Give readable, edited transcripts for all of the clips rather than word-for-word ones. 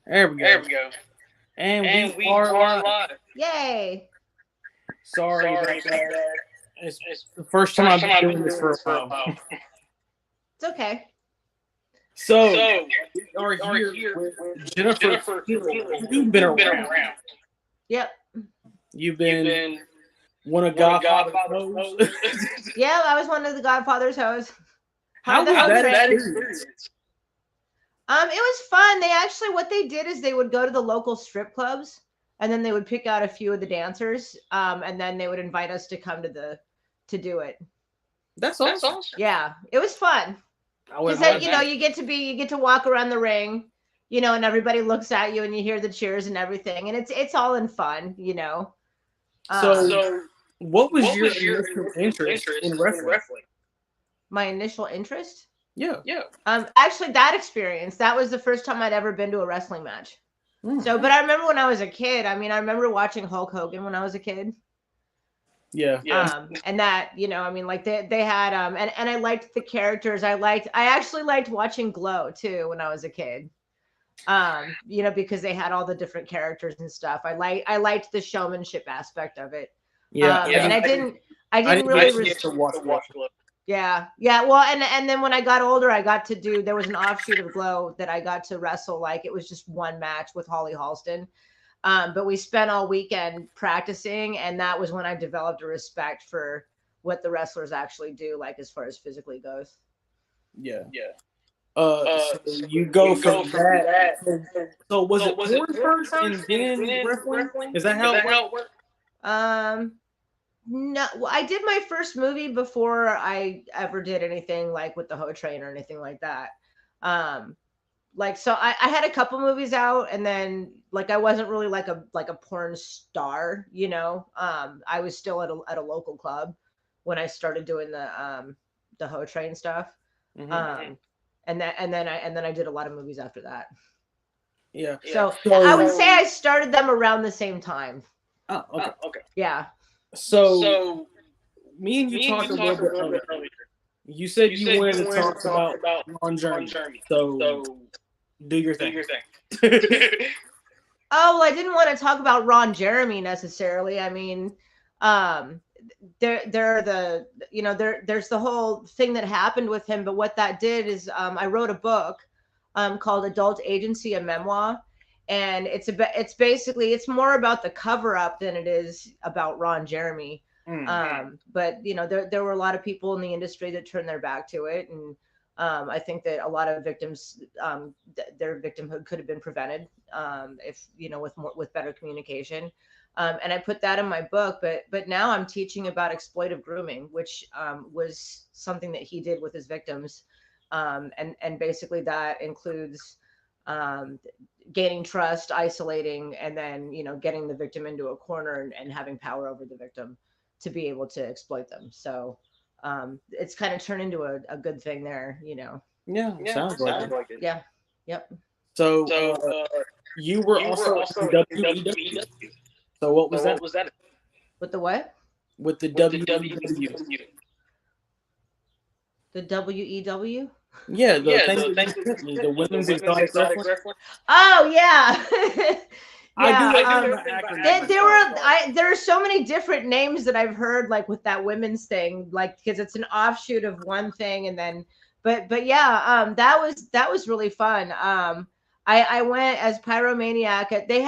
There we There go. we go. And And we we are are live. live. Yay! Sorry about Sorry about that. that. It's It's the first time first I've time been I've doing been this doing for a this for a while. while. It's okay. So, So we are we are here here with with Jennifer Jennifer Steele. Steele. You've been You've been around. around. Yep. You've You've been been one of one of Godfather's Godfather's hoes. hoes. Yeah, I was one of the Godfather's hoes. How The was How hoe was that that train. experience? experience? It was fun. They actually, what they did is they would go to the local strip clubs, and then they would pick out a few of the dancers, and then they would invite us to come to do it. That's That's awesome. awesome. Yeah, it was fun I would because imagine. you get to walk around the ring, and everybody looks at you and you hear the cheers and everything, and it's all in fun. So, So what was what your was your initial initial interest interest in in wrestling? wrestling? My initial interest. Yeah. Yeah. Actually, that experience, that was the first time I'd ever been to a wrestling match. Mm. So, but I remember when I was a kid. I mean, I remember watching Hulk Hogan when I was a kid. Yeah. Yeah. And that, I mean, like they had, and I liked the characters. I actually liked watching Glow too when I was a kid. Because they had all the different characters and stuff. I liked the showmanship aspect of it. Yeah. And I didn't really really, get to watch Glow. yeah. Well, and then when I got older, there was an offshoot of Glow that I got to wrestle. Like it was just one match with Holly Halston. But we spent all weekend practicing, and that was when I developed a respect for what the wrestlers actually do, like as far as physically goes. Yeah. Yeah. So you go from that. So was it porn first and then wrestling? Is that how it worked? No, well, I did my first movie before I ever did anything like with the Ho Train or anything like that. So I had a couple movies out, and then like I wasn't really like a porn star. I was still at a local club when I started doing the Ho Train stuff. Mm-hmm. And then I did a lot of movies after that. Yeah. So I would say I started them around the same time. Oh, okay. Okay. Yeah. So me and you talked a little bit earlier. You said you wanted to talk about Ron Jeremy. So do your thing. Oh, well, I didn't want to talk about Ron Jeremy necessarily. I mean, there's the whole thing that happened with him, but what that did is I wrote a book called Adult Agency, a memoir, and it's basically it's more about the cover up than it is about Ron Jeremy. But there were a lot of people in the industry that turned their back to it, and I think that a lot of victims, their victimhood could have been prevented if with better communication. And I put that in my book, but now I'm teaching about exploitive grooming, which was something that he did with his victims, and basically that includes gaining trust, isolating, and then getting the victim into a corner and having power over the victim to be able to exploit them. So it's kind of turned into a good thing there. Yeah, sounds like it. Yeah. Yep. So you were also in WEW. So what was that? With the what? With the WEW. The WEW? Yeah, the women's exotic wrestling. Oh yeah. I do. There are so many different names that I've heard, like with that women's thing, like because it's an offshoot of one thing, and then but yeah, that was really fun. I went as Pyromaniac. They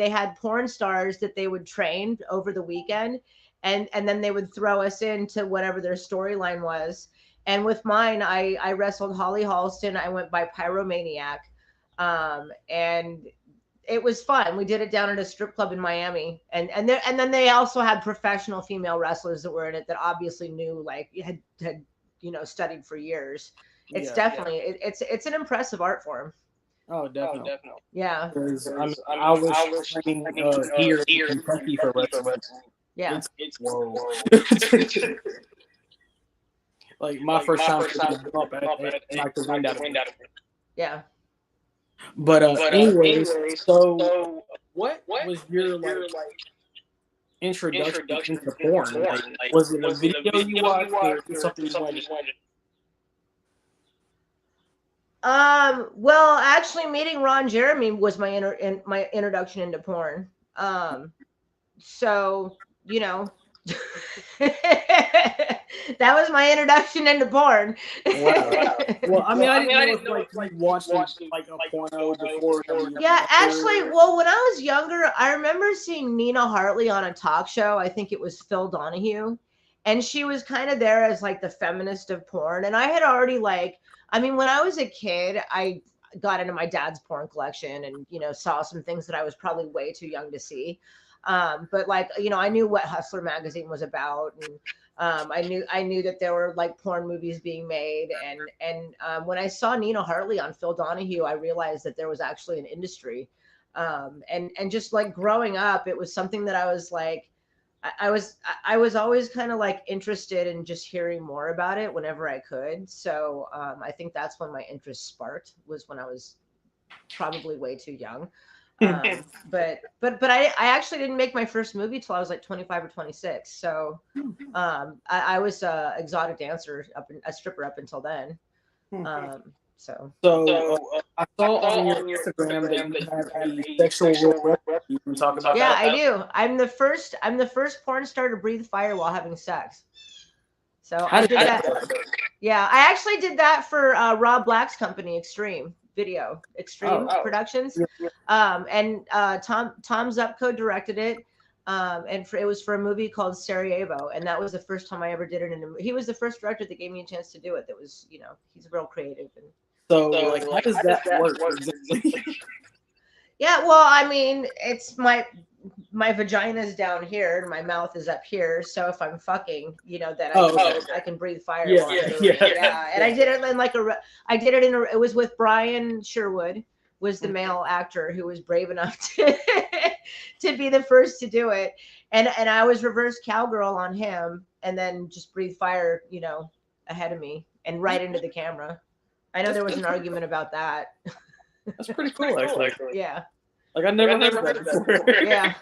had porn stars that they would train over the weekend, and then they would throw us into whatever their storyline was. And with mine, I wrestled Holly Halston. I went by Pyromaniac, and it was fun. We did it down at a strip club in Miami, and then they also had professional female wrestlers that were in it that obviously knew, like had studied for years. It's definitely it's an impressive art form. Oh, definitely. Yeah. I was training here in Kentucky for wrestling. Yeah. It's whoa. Like my first time up at like the wind out of it. Yeah. But anyways, so what was your introduction into porn? Like, was it a video you watched or something you wanted? Well, actually, meeting Ron Jeremy was my introduction into porn. So you know, that was my introduction into porn. Wow. Well, I mean, I didn't know if like you watched like a porno before. Yeah, actually, well, when I was younger, I remember seeing Nina Hartley on a talk show. I think it was Phil Donahue. And she was kind of there as like the feminist of porn. And I had already like, I mean, when I was a kid, I got into my dad's porn collection and, saw some things that I was probably way too young to see. But like, I knew what Hustler magazine was about. And I knew that there were like porn movies being made, and when I saw Nina Hartley on Phil Donahue, I realized that there was actually an industry, and just like growing up, it was something that I was like, I was always kind of like interested in just hearing more about it whenever I could. So I think that's when my interest sparked, was when I was probably way too young. But I actually didn't make my first movie till I was like 25 or 26. So I was a exotic dancer, a stripper up until then. So I saw on your Instagram that you have a sexual reference. You can talk about yeah, that. I do. I'm the first porn star to breathe fire while having sex. So I did that. Yeah, I actually did that for Rob Black's company, Extreme Productions. And Tom Zupko directed it. It was for a movie called Sarajevo, and that was the first time I ever did it. He was the first director that gave me a chance to do it. That was, he's real creative. And so like, how does that work exactly? yeah, well, I mean, it's my vagina's down here and my mouth is up here. So if I'm fucking, then I can breathe fire. Yeah. And I did it in it was with Brian Sherwood, was the male actor who was brave enough to be the first to do it. And I was reverse cowgirl on him, and then just breathe fire, ahead of me and right into the camera. I know there was an argument about that. That's pretty cool, actually. Yeah. Like I never heard of that before. Yeah.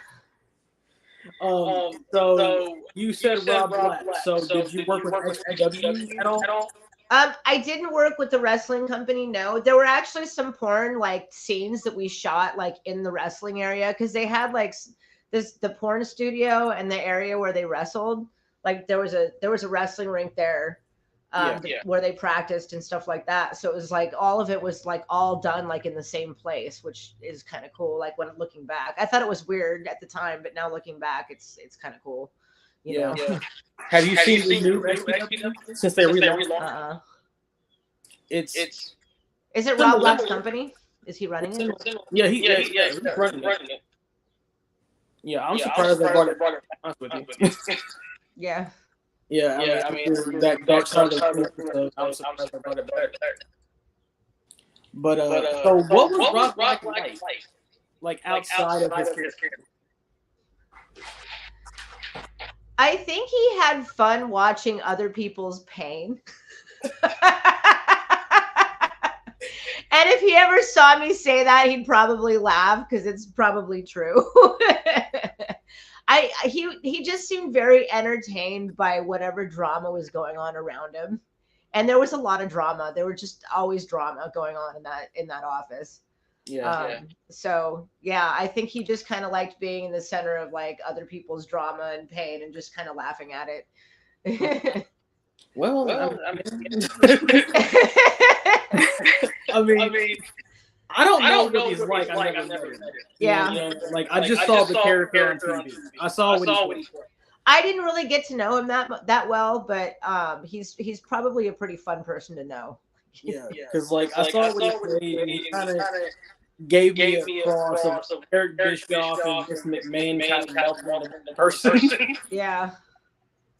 So you said Rob Black. So did you work with XW at all? I didn't work with the wrestling company. No, there were actually some porn like scenes that we shot like in the wrestling area, because they had like the porn studio and the area where they wrestled. Like there was a wrestling rink there. Where they practiced and stuff like that. So it was like all of it was like all done like in the same place, which is kind of cool. Like when looking back, I thought it was weird at the time, but now looking back, it's kind of cool. You know? Have you seen the new XPW since they relaunched? Is it Rob Black's company? Is he running it? Yeah, he's running it. Yeah, I'm surprised they brought it. Honest with you. Yeah. Yeah, I mean that dark side of the I'm surprised about it back. But so what was Rob Black like outside of his career? I think he had fun watching other people's pain. And if he ever saw me say that, he'd probably laugh, because it's probably true. He just seemed very entertained by whatever drama was going on around him, and there was a lot of drama. There were just always drama going on in that office. So yeah, I think he just kind of liked being in the center of like other people's drama and pain, and just kind of laughing at it. Well, I mean, I don't know what he's like. I never met him. Yeah. Like I just saw the character on TV. I saw what he's like. I didn't really get to know him that well, but he's probably a pretty fun person to know. Yeah, because like I saw what he played, and he kind of gave me a cross of Eric Bischoff and this McMahon kind of meltdown person. Yeah.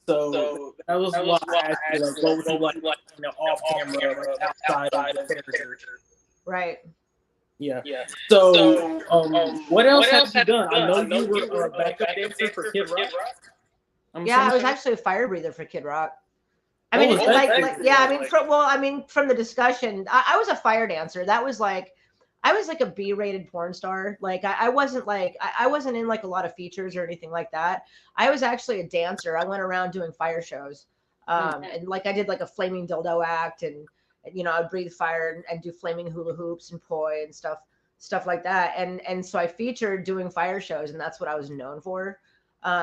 So that was why I asked you, like, what was he like, off camera, like outside of the character? Right. Yeah. So, what else have you done? I know you were a backup dancer for Kid Rock. I was actually a fire breather for Kid Rock. I mean, from the discussion, I was a fire dancer. That was like, I was like a B-rated porn star. Like I wasn't in like a lot of features or anything like that. I was actually a dancer. I went around doing fire shows. And like I did like a flaming dildo act, and you know, I'd breathe fire and do flaming hula hoops and poi and stuff like that. And so I featured doing fire shows, and that's what I was known for.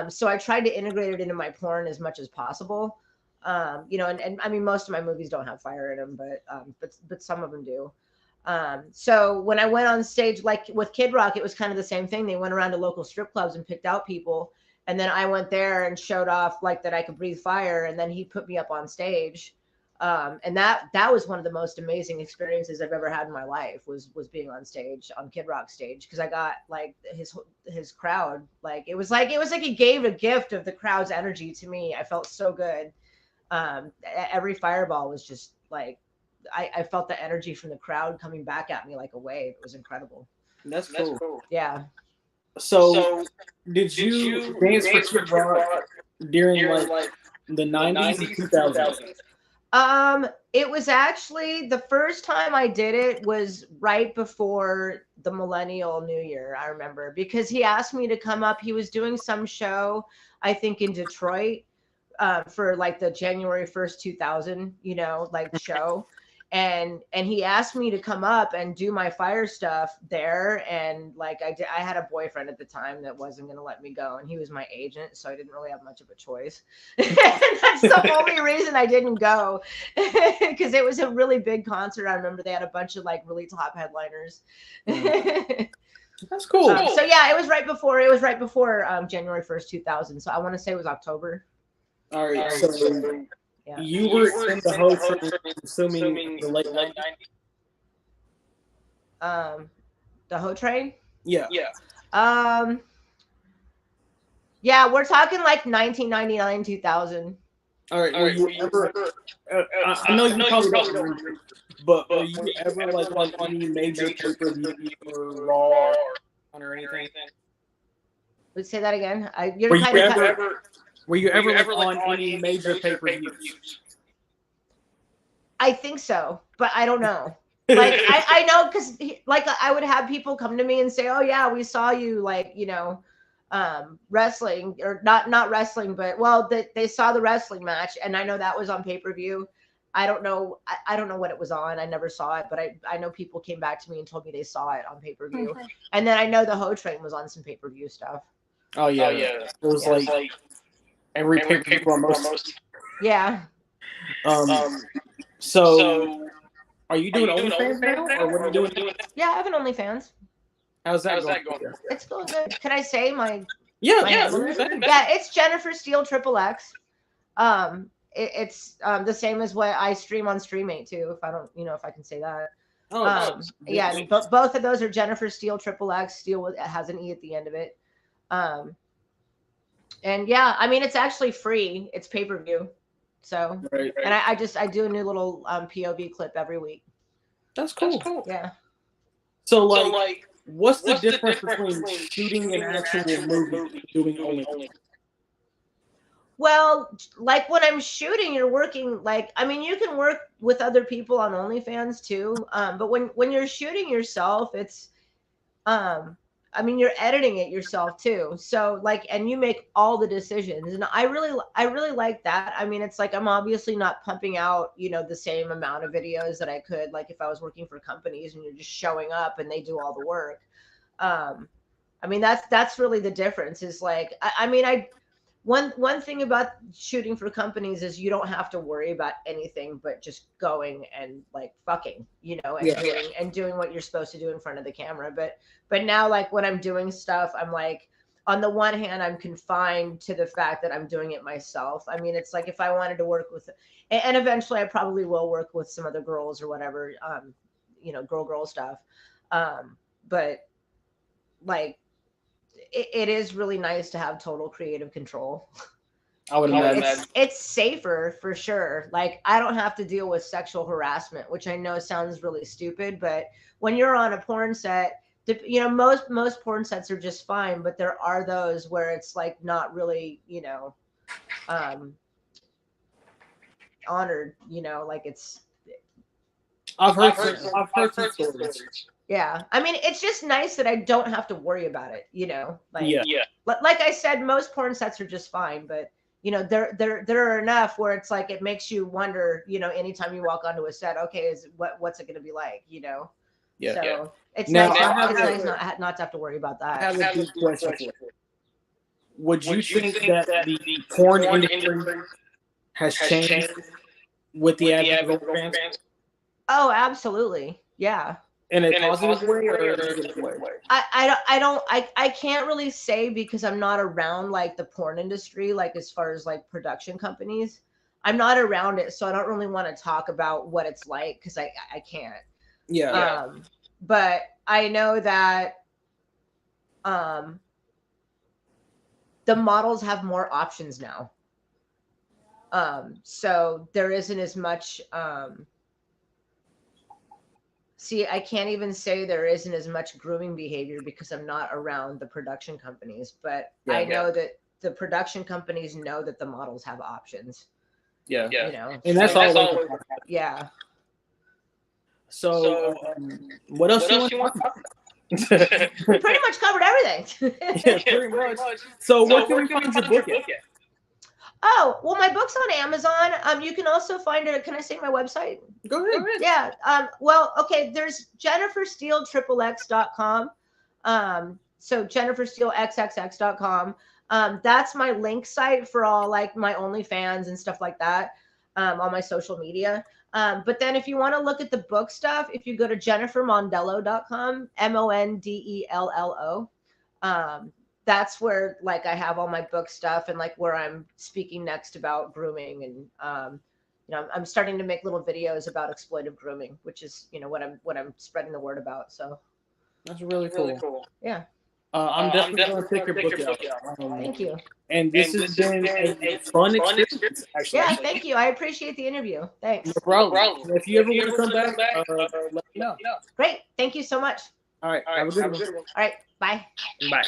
So I tried to integrate it into my porn as much as possible. You know, and I mean, most of my movies don't have fire in them, but some of them do. So when I went on stage, like with Kid Rock, it was kind of the same thing. They went around to local strip clubs and picked out people. And then I went there and showed off like that I could breathe fire. And then he put me up on stage. And that was one of the most amazing experiences I've ever had in my life was being on stage on Kid Rock stage. Cause I got like his crowd, like, it was like he gave a gift of the crowd's energy to me. I felt so good. Every fireball was just like, I felt the energy from the crowd coming back at me like a wave. It was incredible. That's cool. Yeah. So did you dance for Kid Rock during like the 90s and 2000s? It was actually the first time I did it was right before the Millennial New Year. I remember because he asked me to come up. He was doing some show, I think in Detroit, for like the January 1st, 2000, you know, like show. And he asked me to come up and do my fire stuff there. And like I had a boyfriend at the time that wasn't going to let me go. And he was my agent. So I didn't really have much of a choice. And that's the only reason I didn't go, because it was a really big concert. I remember they had a bunch of like really top headliners. That's cool. So yeah, it was right before January 1st, 2000. So I want to say it was October. All right. So yeah. You were in the Ho Train, assuming the late 90s? The Ho Train? Yeah. Yeah, we're talking like 1999, 2000. All right. Were you ever? I know you probably don't remember, but were you ever like on any major pay-per-view or Raw or anything? Let's say that again. Were you ever on any major pay-per-views? I think so, but I don't know. Like I know because like I would have people come to me and say, "Oh yeah, we saw you like, you know, wrestling or not wrestling, but well, they saw the wrestling match, and I know that was on pay-per-view. I don't know what it was on. I never saw it, but I know people came back to me and told me they saw it on pay-per-view. Mm-hmm. And then I know the Ho Train was on some pay-per-view stuff. Oh yeah. It was like every pay-per-view almost. Yeah. So are you doing OnlyFans now, or what are you doing? Yeah, I have an OnlyFans. How's that going? It's going good. Can I say my? Yeah. Yeah, it's Jennifer Steele XXX. It's the same as what I stream on Streamate too. If I don't, if I can say that. Yeah, both of those are Jennifer Steele XXX. Steele has an E at the end of it. And yeah, I mean, it's actually free. It's pay-per-view. So, right. And I do a new little POV clip every week. That's cool. Yeah. So like what's the difference between shooting an actual movie and doing only? Well, like when I'm shooting, you're working like, I mean, you can work with other people on OnlyFans too. But when you're shooting yourself, it's, I mean, you're editing it yourself too. So like, and you make all the decisions. And I really like that. I mean, it's like, I'm obviously not pumping out, the same amount of videos that I could, like if I was working for companies and you're just showing up and they do all the work. I mean, that's really the difference is like, I mean, one thing about shooting for companies is you don't have to worry about anything but just going and like fucking, and doing what you're supposed to do in front of the camera. But now, like when I'm doing stuff, I'm like, on the one hand, I'm confined to the fact that I'm doing it myself. I mean, it's like if I wanted to work with, and eventually I probably will work with some other girls or whatever, girl stuff. But like, it is really nice to have total creative control. I would imagine. It's safer for sure. Like I don't have to deal with sexual harassment, which I know sounds really stupid, but when you're on a porn set, most porn sets are just fine, but there are those where it's like not really, honored, like it's. I've heard some stories. Yeah. I mean, it's just nice that I don't have to worry about it, like, yeah. Like I said, most porn sets are just fine, but there are enough where it's like it makes you wonder, anytime you walk onto a set, okay, what's it going to be like, Yeah. So it's Now, nice. It's nice not to have to worry about that. I have a deep question for you. Would you think that the porn industry has changed with the advent of OnlyFans? Oh, absolutely. Yeah. In a positive way or a negative way? I can't really say because I'm not around like the porn industry, like as far as like production companies. I'm not around it, so I don't really want to talk about what it's like because I can't. Yeah. But I know that the models have more options now. So there isn't as much see, I can't even say there isn't as much grooming behavior because I'm not around the production companies, but I know that the production companies know that the models have options. Yeah. And that's all. Yeah. So what else you want to talk about? We pretty much covered everything. Yeah, pretty much. So where can we find your book at? Oh, well, my book's on Amazon. You can also find it. Can I say my website? Go ahead. Yeah. Well, okay. There's JenniferSteeleXXX.com. So JenniferSteeleXXX.com. That's my link site for all like my OnlyFans and stuff like that. On my social media. But then if you want to look at the book stuff, if you go to JenniferMondello.com, MONDELLO, that's where like I have all my book stuff and like where I'm speaking next about grooming and I'm starting to make little videos about exploitive grooming, which is what I'm spreading the word about. So that's really cool. Yeah. I'm definitely going to pick your book out. Thank you. And this has been a fun experience, actually. Yeah, thank you. I appreciate the interview. Thanks. No problem. If you ever want to come back, let me know. Great. Thank you so much. All right. Have a good one. All right. Bye. Bye.